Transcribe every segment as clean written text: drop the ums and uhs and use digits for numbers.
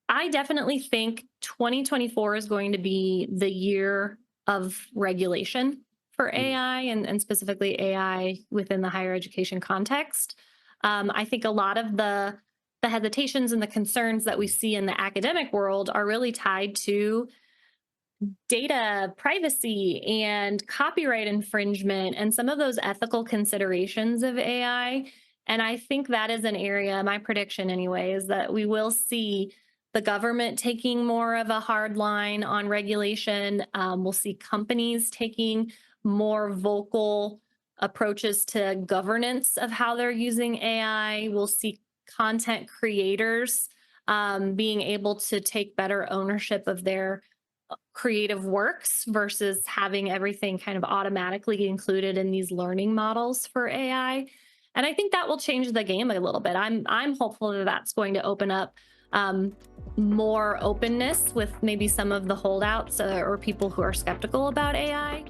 I definitely think 2024 is going to be the year of regulation for Mm. AI and specifically AI within the higher education context. I think a lot of the hesitations and the concerns that we see in the academic world are really tied to data privacy and copyright infringement and some of those ethical considerations of AI. And I think that is an area, my prediction anyway, is that we will see the government taking more of a hard line on regulation. We'll see companies taking more vocal approaches to governance of how they're using AI. We'll see content creators being able to take better ownership of their creative works versus having everything kind of automatically included in these learning models for AI. And I think that will change the game a little bit. I'm hopeful that that's going to open up um, more openness with maybe some of the holdouts or people who are skeptical about AI.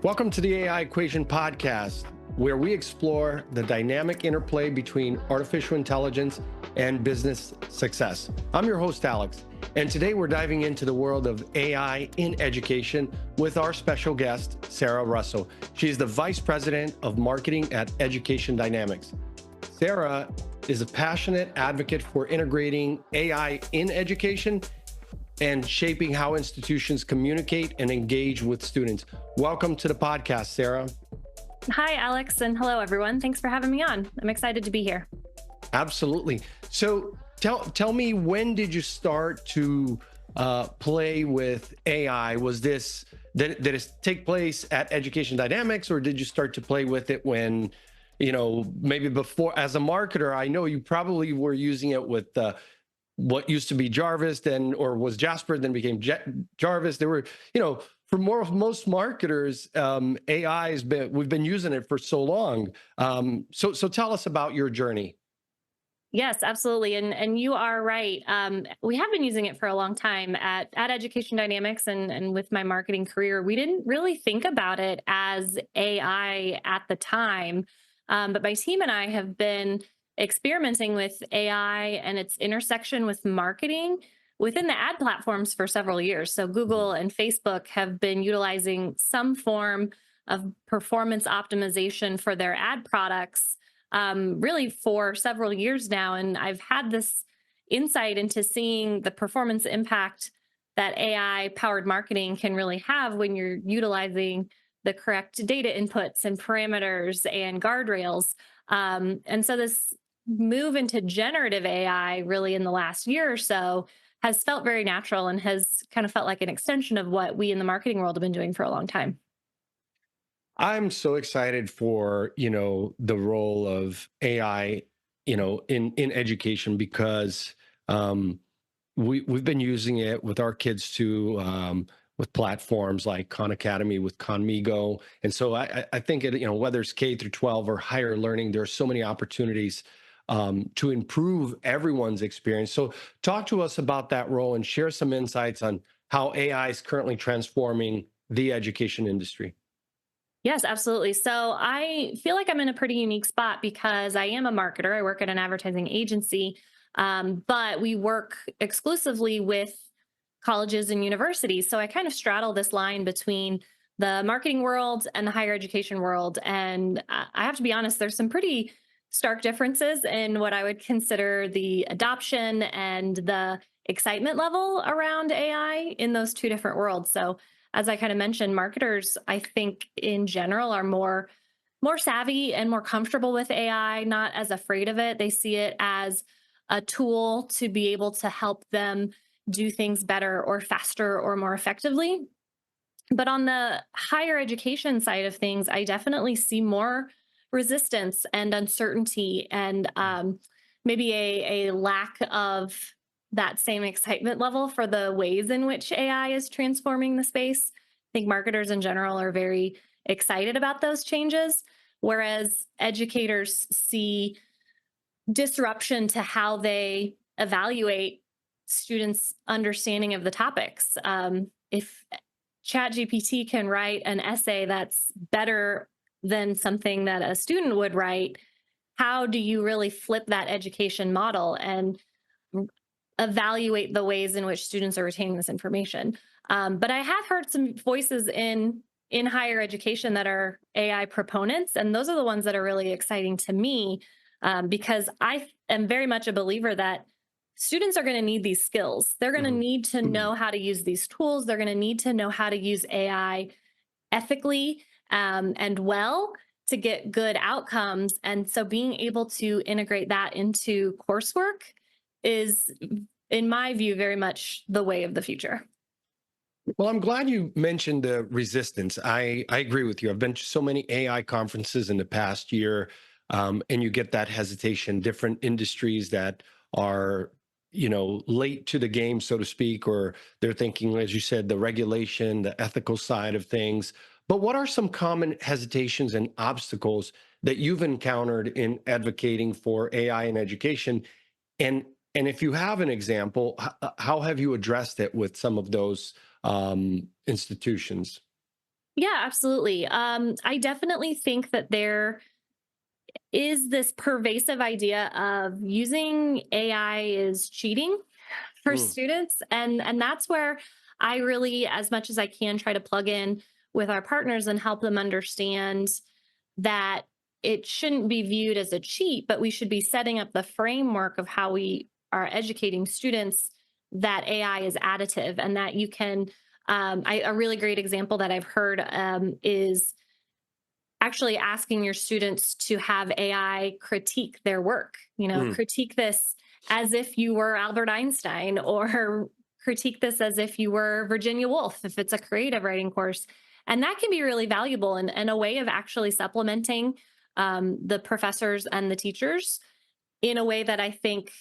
Welcome to the AI Equation Podcast, where we explore the dynamic interplay between artificial intelligence and business success. I'm your host, Alex, and today we're diving into the world of AI in education with our special guest, Sarah Russell. She's the Vice President of Marketing at Education Dynamics. Sarah is a passionate advocate for integrating AI in education and shaping how institutions communicate and engage with students. Welcome to the podcast, Sarah. Hi, Alex, and hello, everyone. Thanks for having me on. I'm excited to be here. Absolutely. So tell me, when did you start to play with AI? Was this did it take place at Education Dynamics, or did you start to play with it when, maybe before? As a marketer, I know you probably were using it with what used to be Jarvis, then or was Jasper, then became Jarvis. There were, for most marketers, AI has been, we've been using it for so long. So tell us about your journey. Yes, absolutely. And you are right. We have been using it for a long time at Education Dynamics and with my marketing career. We didn't really think about it as AI at the time. But my team and I have been experimenting with AI and its intersection with marketing within the ad platforms for several years. So Google and Facebook have been utilizing some form of performance optimization for their ad products really for several years now. And I've had this insight into seeing the performance impact that AI powered marketing can really have when you're utilizing the correct data inputs and parameters and guardrails. And so this move into generative AI really in the last year or so has felt very natural and has kind of felt like an extension of what we in the marketing world have been doing for a long time. I'm so excited for, the role of AI, in education because we've been using it with our kids too, with platforms like Khan Academy, with Conmigo. And so I think it, whether it's K through 12 or higher learning, there are so many opportunities to improve everyone's experience. So talk to us about that role and share some insights on how AI is currently transforming the education industry. Yes, absolutely. So I feel like I'm in a pretty unique spot because I am a marketer. I work at an advertising agency, but we work exclusively with colleges and universities. So I kind of straddle this line between the marketing world and the higher education world. And I have to be honest, there's some pretty stark differences in what I would consider the adoption and the excitement level around AI in those two different worlds. So as I kind of mentioned, marketers, I think in general are more savvy and more comfortable with AI, not as afraid of it. They see it as a tool to be able to help them do things better or faster or more effectively. But on the higher education side of things, I definitely see more resistance and uncertainty and maybe a lack of that same excitement level for the ways in which AI is transforming the space. I think marketers in general are very excited about those changes, whereas educators see disruption to how they evaluate students' understanding of the topics. If ChatGPT can write an essay that's better than something that a student would write, how do you really flip that education model? And evaluate the ways in which students are retaining this information. But I have heard some voices in higher education that are AI proponents, and those are the ones that are really exciting to me, because I am very much a believer that students are going to need these skills. They're going to Mhm. need to know how to use these tools. They're going to need to know how to use AI ethically, and well, to get good outcomes. And so being able to integrate that into coursework is, in my view, very much the way of the future. Well, I'm glad you mentioned the resistance. I agree with you. I've been to so many AI conferences in the past year, and you get that hesitation. Different industries that are, late to the game, so to speak, or they're thinking, as you said, the regulation, the ethical side of things. But what are some common hesitations and obstacles that you've encountered in advocating for AI in education? And and if you have an example, how have you addressed it with some of those institutions? Yeah, absolutely. I definitely think that there is this pervasive idea of using AI is cheating for Mm, students, and that's where I really, as much as I can, try to plug in with our partners and help them understand that it shouldn't be viewed as a cheat, but we should be setting up the framework of how we are educating students that AI is additive and that you can. A really great example that I've heard is actually asking your students to have AI critique their work, mm. critique this as if you were Albert Einstein, or critique this as if you were Virginia Woolf, if it's a creative writing course. And that can be really valuable and a way of actually supplementing the professors and the teachers in a way that I think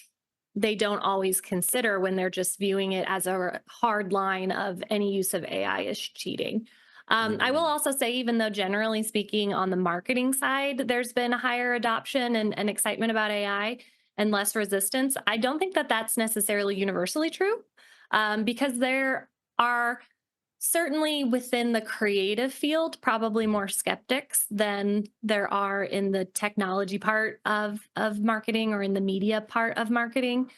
they don't always consider when they're just viewing it as a hard line of any use of AI is cheating. I will Mm. also say, even though generally speaking, on the marketing side, there's been a higher adoption and excitement about AI and less resistance, I don't think that that's necessarily universally true, because there are certainly within the creative field probably more skeptics than there are in the technology part of marketing or in the media part of marketing,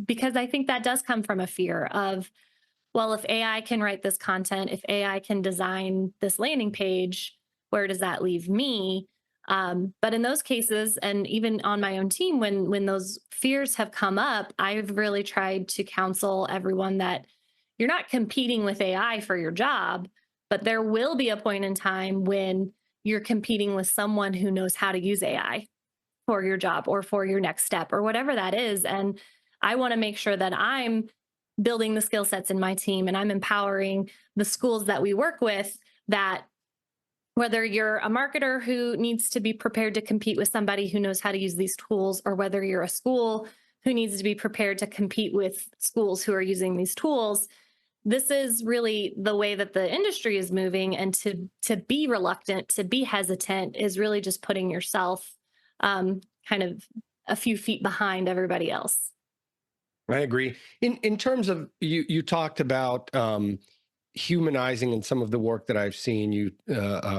because I think that does come from a fear of, well, if AI can write this content, if AI can design this landing page, where does that leave me? But in those cases, and even on my own team, when those fears have come up, I've really tried to counsel everyone that you're not competing with AI for your job, but there will be a point in time when you're competing with someone who knows how to use AI for your job or for your next step or whatever that is. And I want to make sure that I'm building the skill sets in my team and I'm empowering the schools that we work with, that whether you're a marketer who needs to be prepared to compete with somebody who knows how to use these tools, or whether you're a school who needs to be prepared to compete with schools who are using these tools, this is really the way that the industry is moving. And to be reluctant, to be hesitant, is really just putting yourself kind of a few feet behind everybody else. I agree. In terms of you talked about humanizing, and some of the work that I've seen you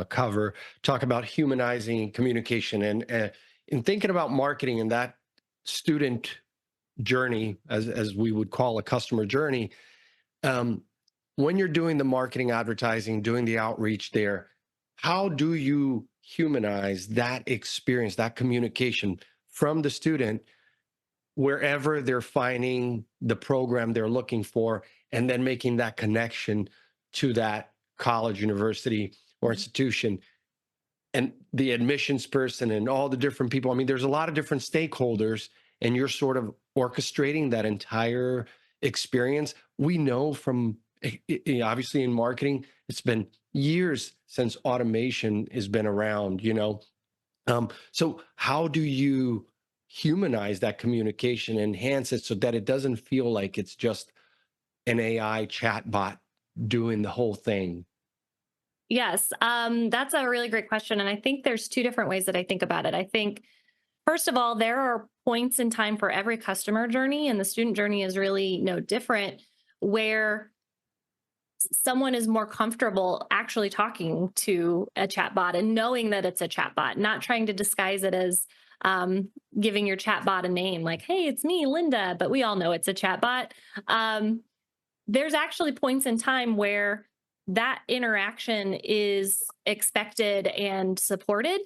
cover talk about humanizing communication, and in thinking about marketing and that student journey, as we would call a customer journey. Um, when you're doing the marketing, advertising, doing the outreach there, how do you humanize that experience, that communication from the student wherever they're finding the program they're looking for, and then making that connection to that college, university, or institution, and the admissions person and all the different people? I mean, there's a lot of different stakeholders, and you're sort of orchestrating that entire experience. We know from obviously in marketing, it's been years since automation has been around, so how do you humanize that communication, enhance it so that it doesn't feel like it's just an AI chatbot doing the whole thing? Yes, that's a really great question. And I think there's two different ways that I think about it. I think, first of all, there are points in time for every customer journey, and the student journey is really no different, where someone is more comfortable actually talking to a chatbot and knowing that it's a chatbot, not trying to disguise it as giving your chatbot a name like, hey, it's me, Linda, but we all know it's a chatbot. Um, there's actually points in time where that interaction is expected and supported.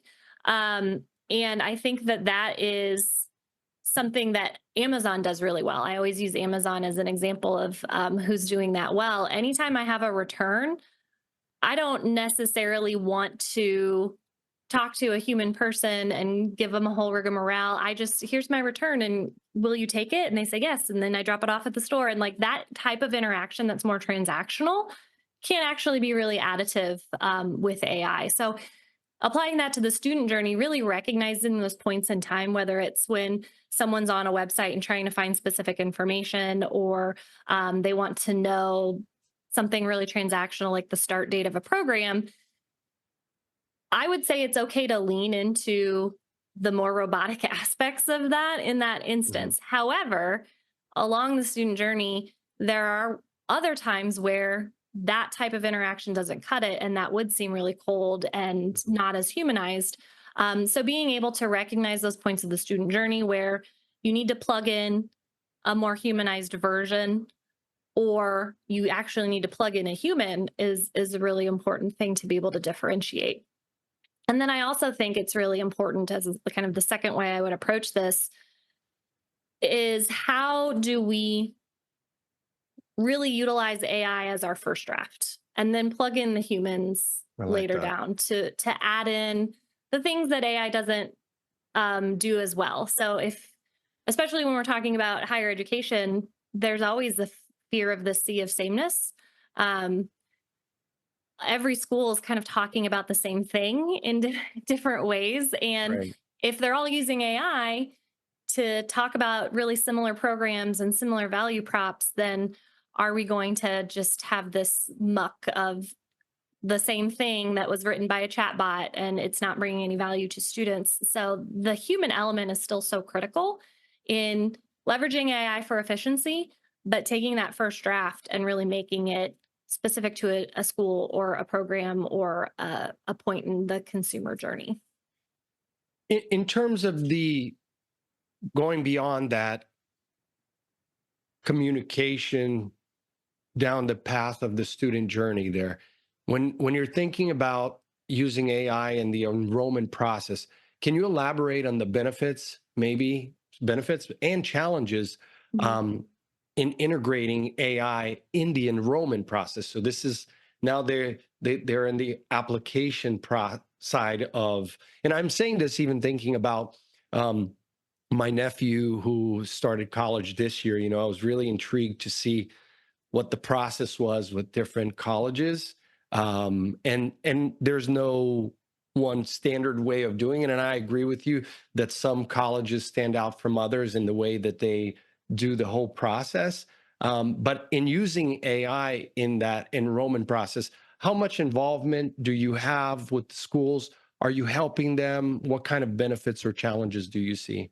And I think that that is something that Amazon does really well. I always use Amazon as an example of who's doing that well. Anytime I have a return, I don't necessarily want to talk to a human person and give them a whole rigmarole. I just, here's my return and will you take it? And they say yes. And then I drop it off at the store. And like that type of interaction that's more transactional can actually be really additive with AI. So applying that to the student journey, really recognizing those points in time, whether it's when someone's on a website and trying to find specific information, or they want to know something really transactional like the start date of a program, I would say it's okay to lean into the more robotic aspects of that in that Mhm. instance. However, along the student journey, there are other times where that type of interaction doesn't cut it, and that would seem really cold and not as humanized. So, being able to recognize those points of the student journey where you need to plug in a more humanized version, or you actually need to plug in a human is a really important thing to be able to differentiate. And then I also think it's really important as the kind of the second way I would approach this is how do we really utilize AI as our first draft and then plug in the humans I like later that. down to add in the things that AI doesn't do as well. So if, especially when we're talking about higher education, there's always the fear of the sea of sameness. Um, every school is kind of talking about the same thing in different ways. And Right. if they're all using AI to talk about really similar programs and similar value props, then are we going to just have this muck of the same thing that was written by a chatbot and it's not bringing any value to students? So the human element is still so critical in leveraging AI for efficiency, but taking that first draft and really making it specific to a school or a program or a point in the consumer journey. In terms of the going beyond that communication down the path of the student journey there, when you're thinking about using AI in the enrollment process, can you elaborate on the benefits, maybe benefits and challenges Mhm. um, in integrating AI in the enrollment process? So this is now they're in the application side of, and I'm saying this even thinking about um, my nephew who started college this year. I was really intrigued to see what the process was with different colleges, and there's no one standard way of doing it. And I agree with you that some colleges stand out from others in the way that they do the whole process. But in using AI in that enrollment process, how much involvement do you have with the schools? Are you helping them? What kind of benefits or challenges do you see?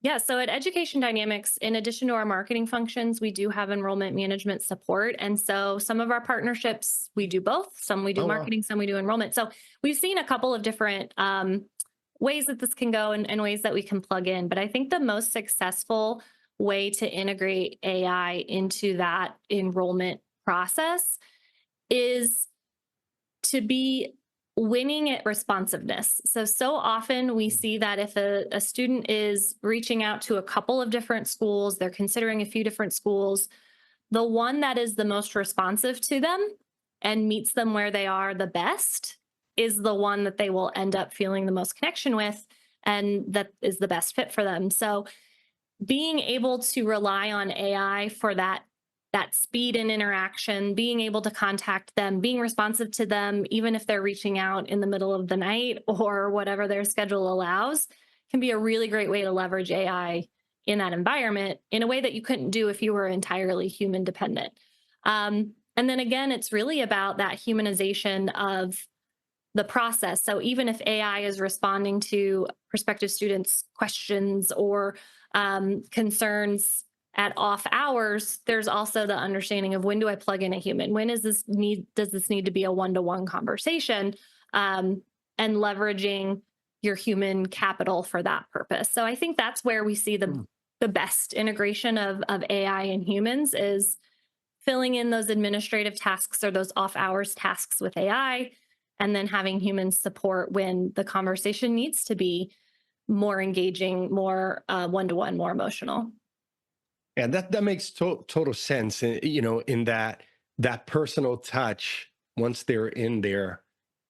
Yeah, so at Education Dynamics, in addition to our marketing functions, we do have enrollment management support. And so some of our partnerships, we do both. Some we do Oh, well. marketing, some we do enrollment. So we've seen a couple of different ways that this can go and ways that we can plug in. But I think the most successful way to integrate AI into that enrollment process is to be winning at responsiveness. So often we see that if a student is reaching out to a couple of different schools, they're considering a few different schools, the one that is the most responsive to them and meets them where they are the best is the one that they will end up feeling the most connection with and that is the best fit for them. So being able to rely on AI for that speed and interaction, being able to contact them, being responsive to them, even if they're reaching out in the middle of the night or whatever their schedule allows, can be a really great way to leverage AI in that environment in a way that you couldn't do if you were entirely human dependent. And then again, it's really about that humanization of the process. So even if AI is responding to prospective students' questions or concerns at off hours, there's also the understanding of when do I plug in a human? When is this need? Does this need to be a one-to-one conversation? And leveraging your human capital for that purpose. So I think that's where we see Mm. the best integration of AI and humans is filling in those administrative tasks or those off hours tasks with AI, and then having humans support when the conversation needs to be more engaging, more one to one, more emotional. And that makes total sense. In that personal touch once they're in there,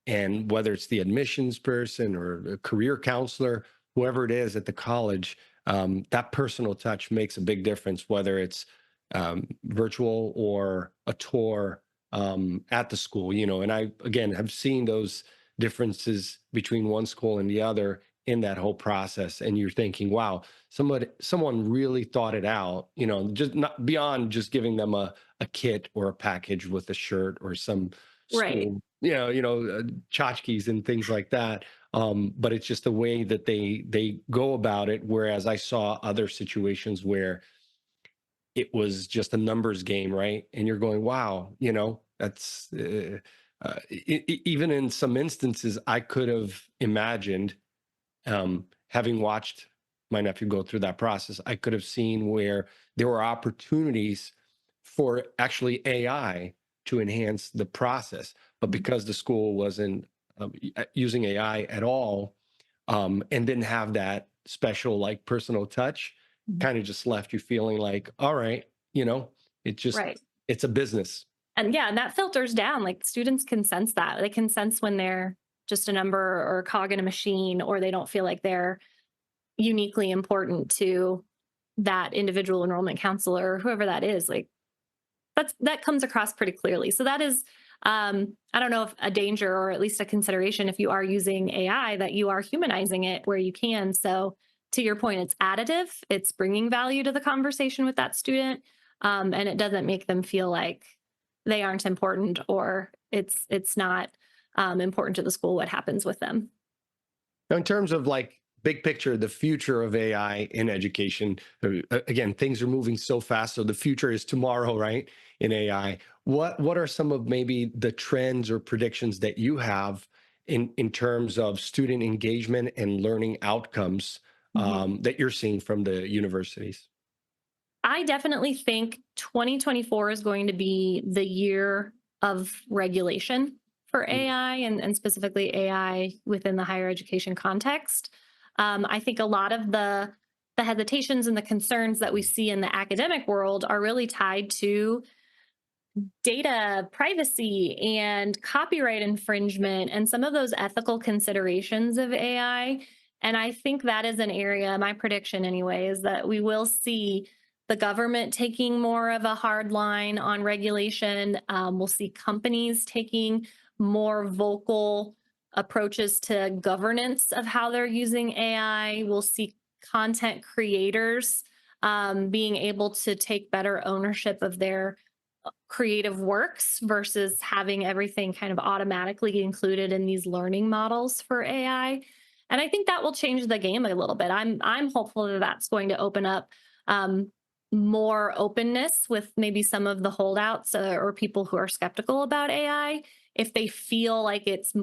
and whether it's the admissions person or a career counselor, whoever it is at the college, that personal touch makes a big difference. Whether it's virtual or a tour at the school, and I again have seen those differences between one school and the other in that whole process. And you're thinking, wow, someone really thought it out, just not beyond just giving them a kit or a package with a shirt or some Right. school, tchotchkes and things like that. But it's just the way that they go about it. Whereas I saw other situations where it was just a numbers game, right? And you're going, wow, that's even in some instances, I could have imagined, having watched my nephew go through that process, I could have seen where there were opportunities for actually AI to enhance the process. But because the school wasn't using AI at all, and didn't have that special, like, personal touch, Mhm. kind of just left you feeling like, all right, it just, Right. it's a business. And yeah, and that filters down. Like students can sense that. They can sense when they're just a number or a cog in a machine, or they don't feel like they're uniquely important to that individual enrollment counselor or whoever that is. Like that comes across pretty clearly. So that is, I don't know if a danger or at least a consideration if you are using AI, that you are humanizing it where you can. So to your point, it's additive. It's bringing value to the conversation with that student, and it doesn't make them feel like they aren't important, or it's not important to the school what happens with them. Now, in terms of, like, big picture, the future of AI in education, again, things are moving so fast. So the future is tomorrow, right? In AI, what are some of maybe the trends or predictions that you have in terms of student engagement and learning outcomes, Mhm. that you're seeing from the universities? I definitely think 2024 is going to be the year of regulation for Mm. AI, and specifically AI within the higher education context. I think a lot of the hesitations and the concerns that we see in the academic world are really tied to data privacy and copyright infringement and some of those ethical considerations of AI. And I think that is an area, my prediction anyway, is that we will see the government taking more of a hard line on regulation. We'll see companies taking more vocal approaches to governance of how they're using AI. We'll see content creators being able to take better ownership of their creative works versus having everything kind of automatically included in these learning models for AI. And I think that will change the game a little bit. I'm hopeful that that's going to open up um, more openness with maybe some of the holdouts, or people who are skeptical about AI, if they feel like it's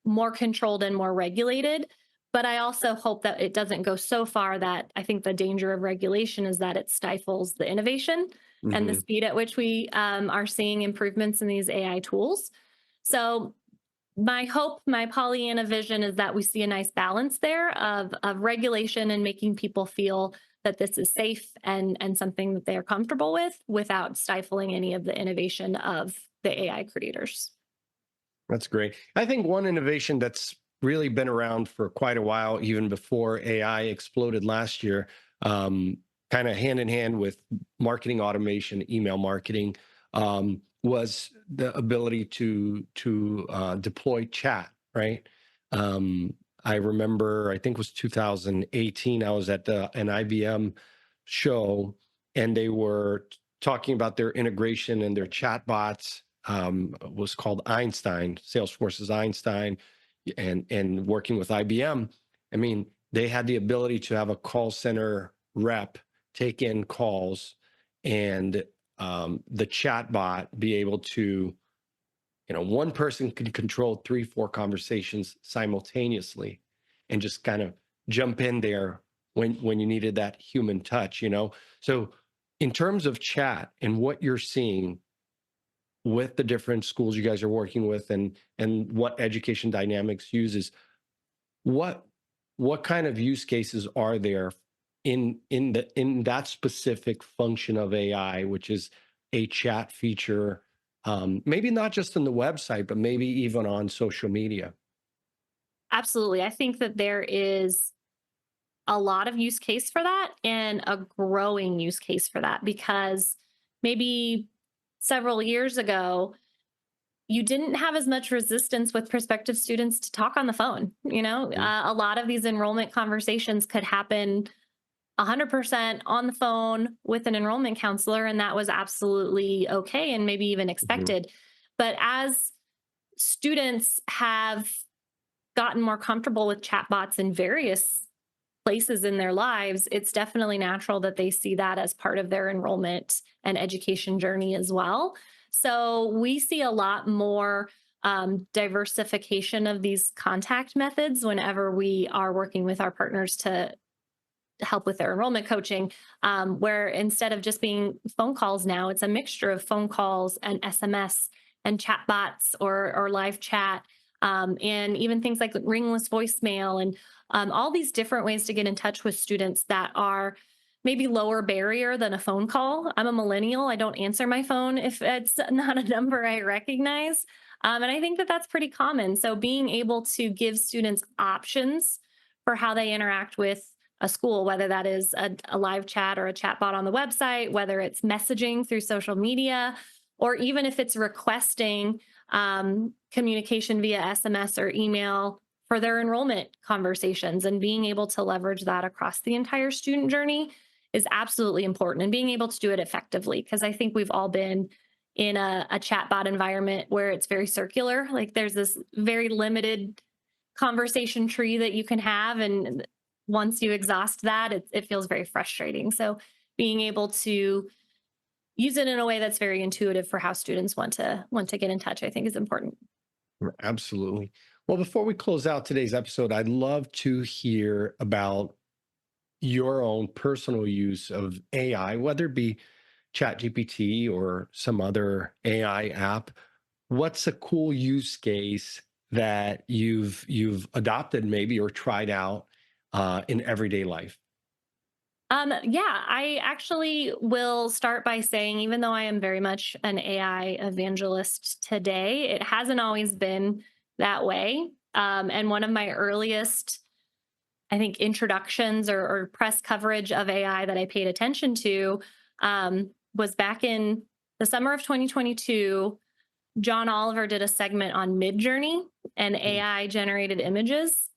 more controlled and more regulated. But I also hope that it doesn't go so far that I think the danger of regulation is that it stifles the innovation and the Hmm. speed at which we are seeing improvements in these AI tools. So my hope, my Pollyanna vision is that we see a nice balance there of regulation and making people feel that this is safe and something that they are comfortable with without stifling any of the innovation of the AI creators. That's great. I think one innovation that's really been around for quite a while, even before AI exploded last year, um, kind of hand in hand with marketing automation, email marketing, was the ability to deploy chat. Right. I remember, I think it was 2018. I was at an IBM show, and they were talking about their integration and their chatbots, was called Einstein, Salesforce's Einstein, and working with IBM. I mean, they had the ability to have a call center rep take in calls, and the chatbot be able to, one person could control three, four conversations simultaneously. and just kind of jump in there when you needed that human touch, you know? So in terms of chat and what you're seeing with the different schools you guys are working with and what education dynamics uses, what what kind of use cases are there in that specific function of AI, which is a chat feature, maybe not just on the website, but maybe even on social media? Absolutely. I think that there is a lot of use case for that and a growing use case for that because maybe several years ago, you didn't have as much resistance with prospective students to talk on the phone. Mhm. A lot of these enrollment conversations could happen 100% on the phone with an enrollment counselor, and that was absolutely okay and maybe even Mhm. expected. But as students have gotten more comfortable with chatbots in various places in their lives, it's definitely natural that they see that as part of their enrollment and education journey as well. So we see a lot more diversification of these contact methods whenever we are working with our partners to help with their enrollment coaching, where instead of just being phone calls now, it's a mixture of phone calls and SMS and chat bots or live chat, and even things like ringless voicemail and all these different ways to get in touch with students that are maybe lower barrier than a phone call. I'm a millennial. I don't answer my phone if it's not a number I recognize. And I think that that's pretty common. So being able to give students options for how they interact with a school, whether that is a live chat or a chat bot on the website, whether it's messaging through social media, or even if it's requesting communication via SMS or email for their enrollment conversations and being able to leverage that across the entire student journey is absolutely important and being able to do it effectively. Because I think we've all been in a chatbot environment where it's very circular. Like there's this very limited conversation tree that you can have. And once you exhaust that, it feels very frustrating. So being able to use it in a way that's very intuitive for how students want to get in touch, I think is important. Absolutely. Well, before we close out today's episode, I'd love to hear about your own personal use of AI, whether it be ChatGPT or some other AI app. What's a cool use case that you've adopted maybe or tried out in everyday life? Yeah, I actually will start by saying, even though I am very much an AI evangelist today, it hasn't always been that way. And one of my earliest, I think, introductions or press coverage of AI that I paid attention to was back in the summer of 2022. John Oliver did a segment on Midjourney and Mm. AI generated images.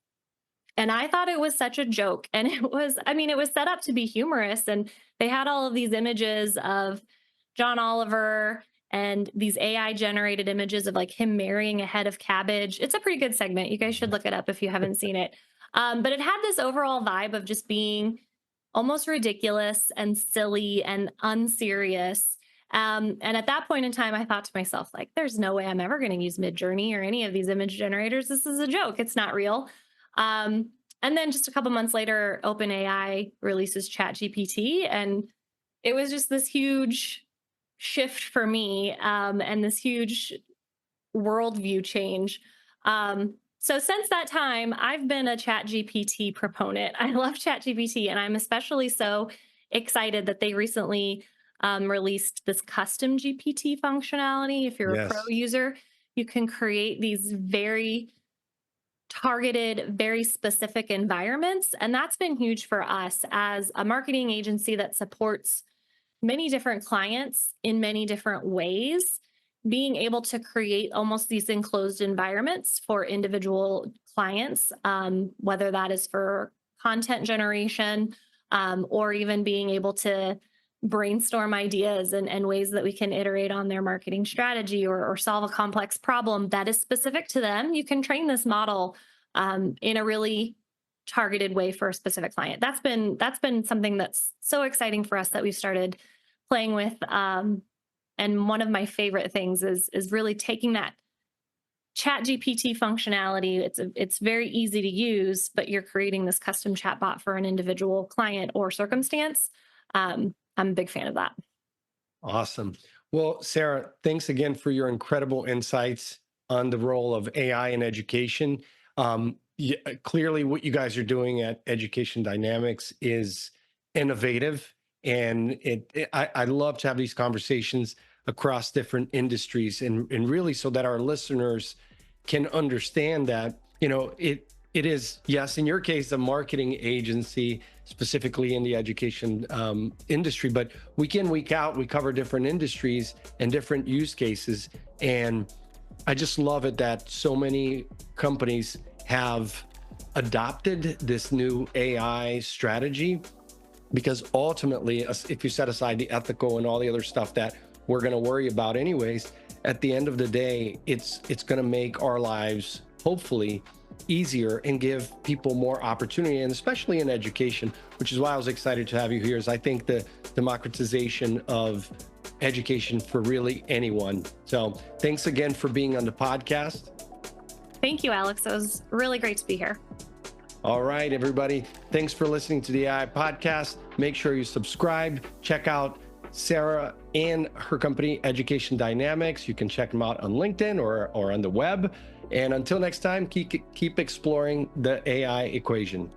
And I thought it was such a joke. And it was, I mean, it was set up to be humorous. And they had all of these images of John Oliver and these AI generated images of like him marrying a head of cabbage. It's a pretty good segment. You guys should look it up if you haven't seen it. But it had this overall vibe of just being almost ridiculous and silly and unserious. And at that point in time, I thought to myself, like, there's no way I'm ever going to use Midjourney or any of these image generators. This is a joke. It's not real. Um, and then just a couple months later, OpenAI releases ChatGPT, and it was just this huge shift for me, and this huge worldview change. So since that time, I've been a ChatGPT proponent. I love ChatGPT, and I'm especially so excited that they recently released this custom GPT functionality. If you're a pro Yes. user, you can create these very targeted, very specific environments. And that's been huge for us as a marketing agency that supports many different clients in many different ways. Being able to create almost these enclosed environments for individual clients, whether that is for content generation, or even being able to brainstorm ideas and ways that we can iterate on their marketing strategy or solve a complex problem that is specific to them. You can train this model in a really targeted way for a specific client. That's been something that's so exciting for us that we've started playing with. And one of my favorite things is really taking that chat GPT functionality. It's very easy to use, but you're creating this custom chatbot for an individual client or circumstance. I'm a big fan of that. Awesome. Well, Sarah, thanks again for your incredible insights on the role of AI in education. Clearly, what you guys are doing at Education Dynamics is innovative, and I love to have these conversations across different industries, and really so that our listeners can understand that it is, yes, in your case, a marketing agency specifically in the education industry, but week in, week out, we cover different industries and different use cases. And I just love it that so many companies have adopted this new AI strategy, because ultimately, if you set aside the ethical and all the other stuff that we're going to worry about anyways, at the end of the day, it's going to make our lives hopefully easier and give people more opportunity, and especially in education, which is why I was excited to have you here. Is I think the democratization of education for really anyone. So thanks again for being on the podcast. Thank you, Alex. It was really great to be here. All right, everybody. Thanks for listening to the AI podcast. Make sure you subscribe. Check out Sarah and her company, Education Dynamics. You can check them out on LinkedIn or on the web. And until next time, keep exploring the AI equation.